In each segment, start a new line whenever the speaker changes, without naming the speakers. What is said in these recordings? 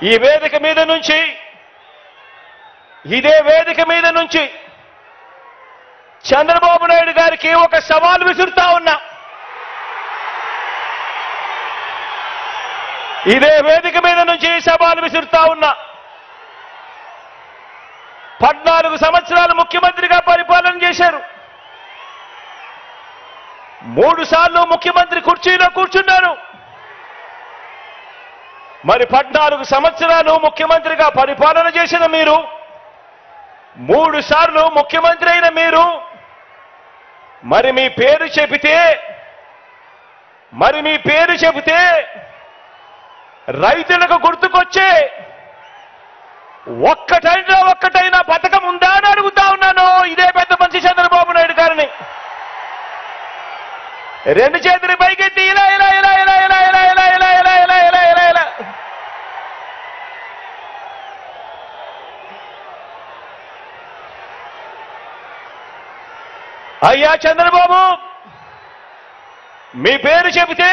ఈ వేదిక మీద నుంచి, ఇదే వేదిక మీద నుంచి చంద్రబాబు నాయుడు గారికి ఒక సవాల్ విసురుతా ఉన్నా. ఇదే వేదిక మీద నుంచి సవాల్ విసురుతా ఉన్నా. 14 సంవత్సరాలు ముఖ్యమంత్రిగా పరిపాలన చేశారు. 3 సార్లు ముఖ్యమంత్రి కుర్చీలో కూర్చున్నారు. మరి 14 సంవత్సరాలు ముఖ్యమంత్రిగా పరిపాలన చేసిన మీరు, 3 సార్లు ముఖ్యమంత్రి అయిన మీరు, మరి మీ పేరు చెబితే రైతులకు గుర్తుకొచ్చే ఒక్కటైనా పథకం ఉందా అని అడుగుతా ఉన్నాను ఇదే పెద్ద మనిషి చంద్రబాబు నాయుడు గారిని. 2 చేతులు పైకెత్తి ఇలా ఇలా ఇలా ఇలా ఇలా ఇలా ఇలా ఇలా ఇలా ఇలా ఇలా ఇలా ఇలా. అయ్యా చంద్రబాబు, మీ పేరు చెబితే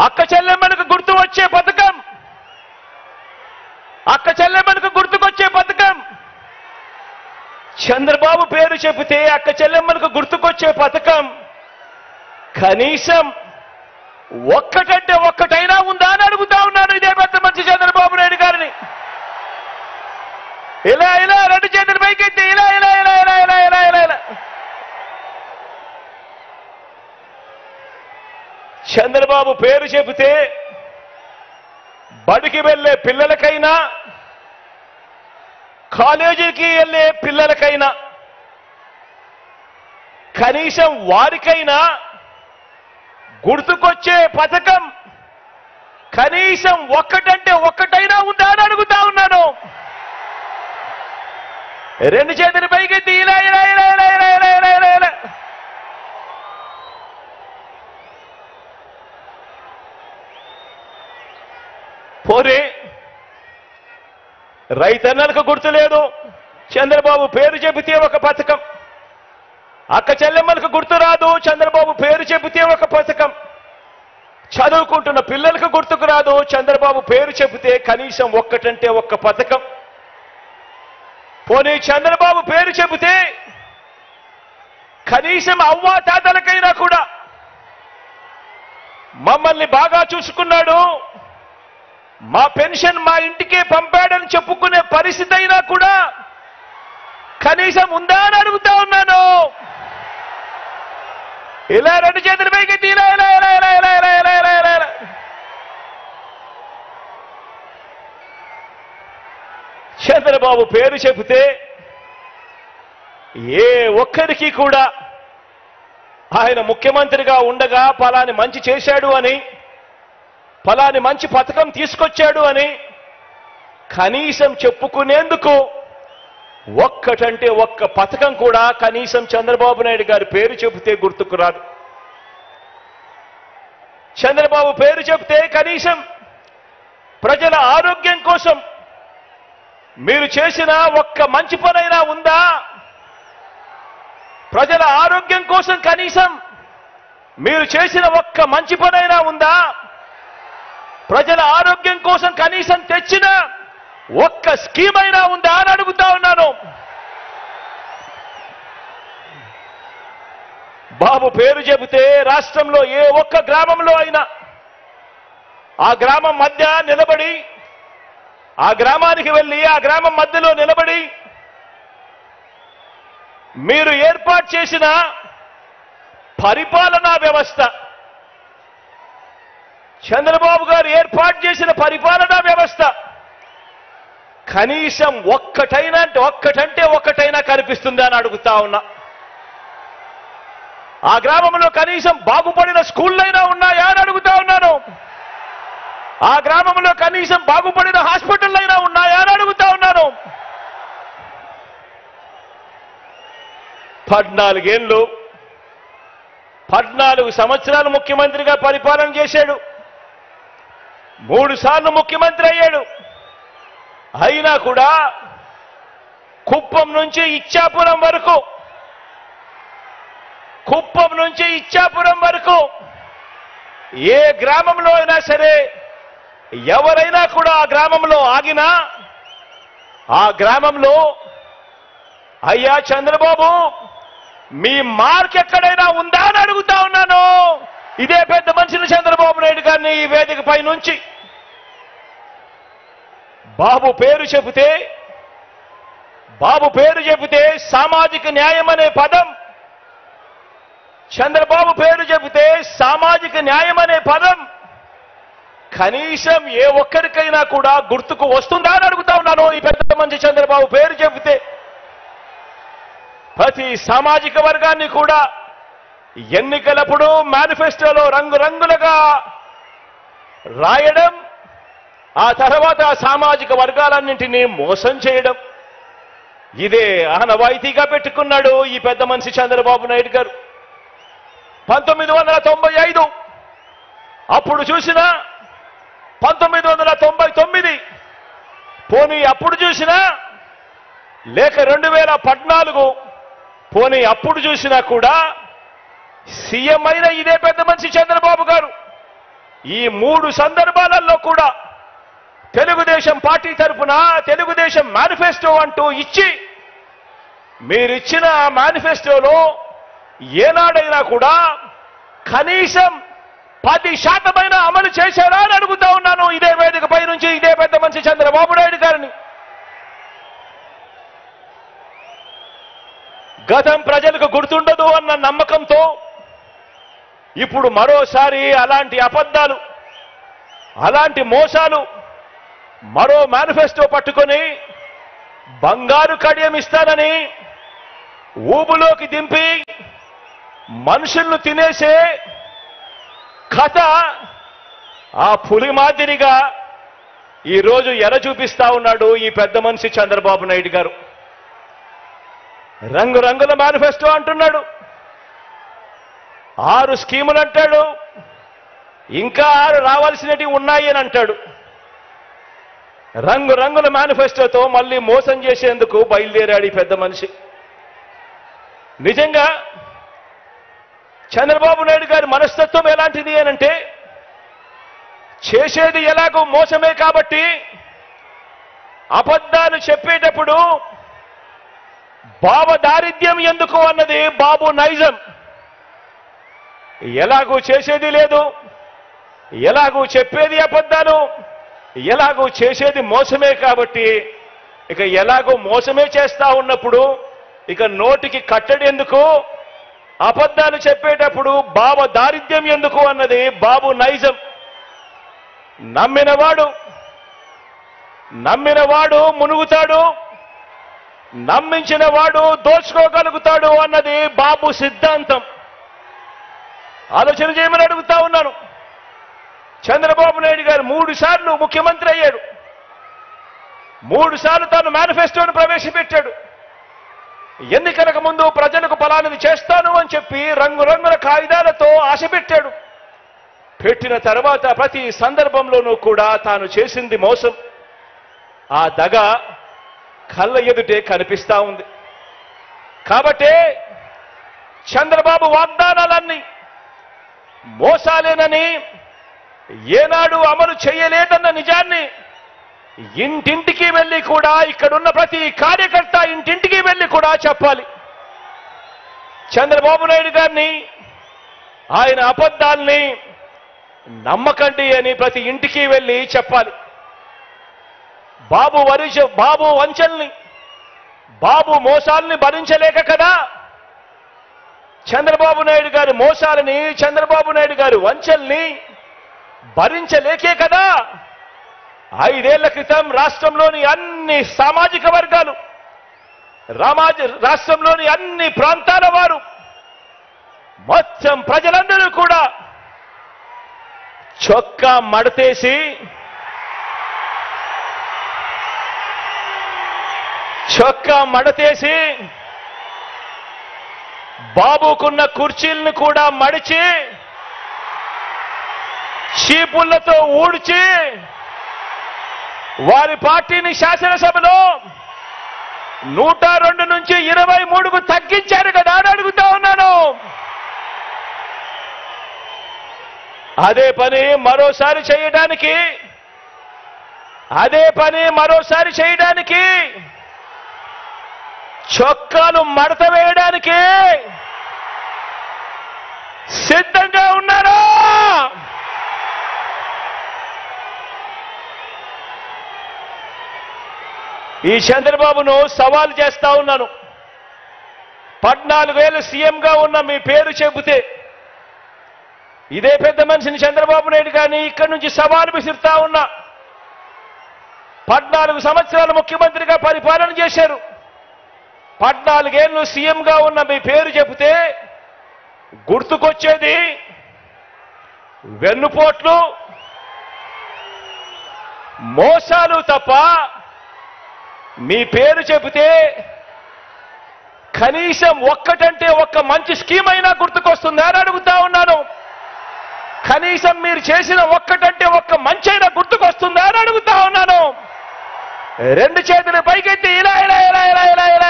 అక్క చెల్లెమ్మలకు గుర్తు వచ్చే పథకం, అక్క చెల్లెమ్మలకు గుర్తుకొచ్చే పథకం. చంద్రబాబు పేరు చెబితే అక్క చెల్లెమ్మలకు గుర్తుకొచ్చే పథకం కనీసం ఒక్కటైనా ఉందా అని అడుగుతా ఉన్నాను ఇదే పెద్ద మనిషి చంద్రబాబు నాయుడు గారిని. ఇలా ఇలా 2 చేతులు పైకెత్తి ఇలా ఇలా ఇలా ఇలా ఇలా ఇలా ఇలా ఇలా. చంద్రబాబు పేరు చెబితే బడికి వెళ్ళే పిల్లలకైనా, కాలేజీకి వెళ్ళే పిల్లలకైనా, కనీసం వారికైనా గుర్తుకొచ్చే పథకం కనీసం ఒక్కటైనా ఉందా అని అడుగుతా ఉన్నాను. 2 చేతులు పైకెత్తి ఇలా ఇలా ఇలా ఇలా ఇలా ఇలా ఇలా ఇలా ఇలా. పోరే రైతన్నలకు గుర్తు లేదు, చంద్రబాబు పేరు చెబితే ఒక పథకం. అక్క చెల్లెమ్మలకు గుర్తు రాదు, చంద్రబాబు పేరు చెబితే ఒక పథకం. చదువుకుంటున్న పిల్లలకు గుర్తుకు రాదు, చంద్రబాబు పేరు చెబితే కనీసం ఒక్క పథకం. పోనీ చంద్రబాబు పేరు చెబితే కనీసం అవ్వా తాతలకైనా కూడా మమ్మల్ని బాగా చూసుకున్నాడు, మా పెన్షన్ మా ఇంటికే పంపాడని చెప్పుకునే పరిస్థితి అయినా కూడా కనీసం ఉందా అని అడుగుతా ఉన్నాను. ఇలా 2 చేతులు పైకెత్తి ఇలా ఇలా ఇలా ఇలా ఇలా ఇలా ఇలా ఇలా ఇలా ఇలా. చంద్రబాబు పేరు చెబితే ఏ ఒక్కరికి కూడా ఆయన ముఖ్యమంత్రిగా ఉండగా పలాని మంచి చేశాడు అని, ఫలాని మంచి పథకం తీసుకొచ్చాడు అని కనీసం చెప్పుకునేందుకు ఒక్క పథకం కూడా కనీసం చంద్రబాబు నాయుడు గారి పేరు చెబితే గుర్తుకు రాదు. చంద్రబాబు పేరు చెబితే కనీసం ప్రజల ఆరోగ్యం కోసం మీరు చేసిన ఒక్క మంచి పనైనా ఉందా? ప్రజల ఆరోగ్యం కోసం కనీసం మీరు చేసిన ఒక్క మంచి పనైనా ఉందా? ప్రజల ఆరోగ్యం కోసం కనీసం తెచ్చిన ఒక్క స్కీమ్ అయినా ఉందా అని అడుగుతా ఉన్నాను. బాబు పేరు చెబితే రాష్ట్రంలో ఏ ఒక్క గ్రామంలో అయినా ఆ గ్రామం మధ్య నిలబడి, ఆ గ్రామానికి వెళ్ళి ఆ గ్రామం మధ్యలో నిలబడి మీరు ఏర్పాటు చేసిన పరిపాలనా వ్యవస్థ, చంద్రబాబు గారు ఏర్పాటు చేసిన పరిపాలనా వ్యవస్థ కనీసం ఒక్కటైనా కనిపిస్తుందా అని అడుగుతా ఉన్నా. ఆ గ్రామంలో కనీసం బాగుపడిన స్కూళ్ళైనా ఉన్నాయా అని అడుగుతా ఉన్నాను. ఆ గ్రామంలో కనీసం బాగుపడిన హాస్పిటల్ అయినా ఉన్నాయా అని అడుగుతా ఉన్నాను. 14 సంవత్సరాలు ముఖ్యమంత్రిగా పరిపాలన చేశాడు. 3 సార్లు ముఖ్యమంత్రి అయ్యాడు. అయినా కూడా కుప్పం నుంచి ఇచ్చాపురం వరకు ఏ గ్రామంలో అయినా సరే, ఎవరైనా కూడా ఆ గ్రామంలో ఆగినా ఆ గ్రామంలో అయ్యా చంద్రబాబు మీ మార్క్ ఎక్కడైనా ఉందా అని అడుగుతా ఉన్నాను. ఇదే పెద్ద మనిషిని చంద్రబాబు నాయుడు గారిని ఈ వేదికపై నుంచి. బాబు పేరు చెబితే సామాజిక న్యాయం అనే పదం, చంద్రబాబు పేరు చెబితే సామాజిక న్యాయం అనే పదం కనీసం ఏ ఒక్కరికైనా కూడా గుర్తుకు వస్తుందా అని అడుగుతా ఉన్నాను. ఈ పెద్ద మనిషి చంద్రబాబు పేరు చెబితే ప్రతి సామాజిక వర్గాన్ని కూడా ఎన్నికలప్పుడు మేనిఫెస్టోలో రంగురంగులుగా రాయడం, ఆ తర్వాత సామాజిక వర్గాలన్నింటినీ మోసం చేయడం, ఇదే ఆనవాయితీగా పెట్టుకున్నాడు ఈ పెద్ద మనిషి చంద్రబాబు నాయుడు గారు. 1995 అప్పుడు చూసినా, 1999 పోనీ అప్పుడు చూసినా, లేక 2014 పోనీ అప్పుడు చూసినా కూడా సీఎం అయిన ఇదే పెద్ద మనిషి చంద్రబాబు గారు ఈ 3 సందర్భాలలో కూడా తెలుగుదేశం పార్టీ తరఫున తెలుగుదేశం మేనిఫెస్టో అంటూ ఇచ్చి, మీరిచ్చిన మేనిఫెస్టోలో ఏనాడైనా కూడా కనీసం 10% అమలు చేశారా అని అడుగుతా ఉన్నాను ఇదే వేదికపై నుంచి ఇదే పెద్ద మనిషి చంద్రబాబు నాయుడు గారిని. గతం ప్రజలకు గుర్తుండదు అన్న నమ్మకంతో ఇప్పుడు మరోసారి అలాంటి అబద్ధాలు, అలాంటి మోసాలు, మరో మేనిఫెస్టో పట్టుకొని బంగారు కడియం ఇస్తానని ఊబులోకి దింపి మనుషులను తినేసే కథ ఆ పులి మాదిరిగా ఈరోజు ఎర చూపిస్తా ఉన్నాడు ఈ పెద్ద మనిషి చంద్రబాబు నాయుడు గారు. రంగురంగుల మేనిఫెస్టో అంటున్నాడు, 6 స్కీములు అంటాడు, ఇంకా 6 రావాల్సినవి ఉన్నాయి అని అంటాడు. రంగురంగుల మేనిఫెస్టోతో మళ్ళీ మోసం చేసేందుకు బయలుదేరాడు ఈ పెద్ద మనిషి. నిజంగా చంద్రబాబు నాయుడు గారి మనస్తత్వం ఎలాంటిది అనంటే, చేసేది ఎలాగో మోసమే కాబట్టి అబద్ధాలు చెప్పేటప్పుడు బాబు దారిద్ర్యం ఎందుకు అన్నది బాబు నైజం. ఎలాగూ చేసేది లేదు, ఎలాగూ చెప్పేది అబద్ధాలు, ఎలాగూ చేసేది మోసమే కాబట్టి ఇక ఎలాగో మోసమే చేస్తా ఉన్నప్పుడు ఇక నోటికి కట్టడి ఎందుకు, అబద్ధాలు చెప్పేటప్పుడు బాబు దారిద్ర్యం ఎందుకు అన్నది బాబు నైజం. నమ్మినవాడు మునుగుతాడు, నమ్మించిన వాడు దోచుకోగలుగుతాడు అన్నది బాబు సిద్ధాంతం. ఆలోచన చేయమని అడుగుతా ఉన్నాను. చంద్రబాబు నాయుడు గారు 3 సార్లు ముఖ్యమంత్రి అయ్యాడు, 3 సార్లు తాను మేనిఫెస్టోను ప్రవేశపెట్టాడు. ఎన్నికలకు ముందు ప్రజలకు ఫలానిది చేస్తాను అని చెప్పి రంగురంగుల కాగితాలతో ఆశ పెట్టాడు. పెట్టిన తర్వాత ప్రతి సందర్భంలోనూ కూడా తాను చేసింది మోసం. ఆ దగ కళ్ళ ఎదుటే కనిపిస్తా ఉంది. కాబట్టే చంద్రబాబు వాగ్దానాలన్నీ మోసాలేనని, ఏనాడు అమలు చేయలేదన్న నిజాన్ని ఇంటింటికి వెళ్ళి కూడా, ఇక్కడున్న ప్రతి కార్యకర్త ఇంటింటికి వెళ్ళి కూడా చెప్పాలి. చంద్రబాబు నాయుడు గారిని, ఆయన అబద్ధాల్ని నమ్మకండి అని ప్రతి ఇంటికి వెళ్ళి చెప్పాలి. బాబు వంచల్ని, బాబు మోసాల్ని భరించలేక కదా, చంద్రబాబు నాయుడు గారి మోసాలని, చంద్రబాబు నాయుడు గారి వంచల్ని భరించలేకే కదా 5 ఏళ్ల క్రితం రాష్ట్రంలోని అన్ని సామాజిక వర్గాలు, రాష్ట్రంలోని అన్ని ప్రాంతాల వారు, మొత్తం ప్రజలందరూ కూడా చొక్కా మడతేసి బాబుకున్న కుర్చీలను కూడా మడిచి చీపుళ్లతో ఊడ్చి వారి పార్టీని శాసనసభలో 102 నుంచి 23కు తగ్గించారు కదా అని అడుగుతా ఉన్నాను. అదే పని మరోసారి చేయడానికి అదే పని మరోసారి చేయడానికి, చొక్కాలు మడత వేయడానికి సిద్ధంగా ఉన్నారా? ఈ చంద్రబాబును సవాల్ చేస్తా ఉన్నాను. 14 ఏళ్ళు సీఎంగా ఉన్న మీ పేరు చెబితే ఇదే పెద్ద మనిషిని చంద్రబాబు నాయుడు గారిని ఇక్కడి నుంచి సవాలు విసిరుతా ఉన్నా. 14 సంవత్సరాలు ముఖ్యమంత్రిగా పరిపాలన చేశారు. 14 ఏళ్ళు సీఎంగా ఉన్న మీ పేరు చెబితే గుర్తుకొచ్చేది వెన్నుపోట్లు, మోసాలు తప్ప మీ పేరు చెబితే కనీసం ఒక్కటంటే ఒక్క మంచి స్కీమ్ అయినా గుర్తుకొస్తుందా అని అడుగుతా ఉన్నాను. కనీసం మీరు చేసిన ఒక్కటంటే ఒక్క మంచైనా గుర్తుకొస్తుందా అని అడుగుతా ఉన్నాను. రెండు చేతులు పైకెత్తి ఇలా ఇలా ఇలా ఇలా ఇలా ఇలా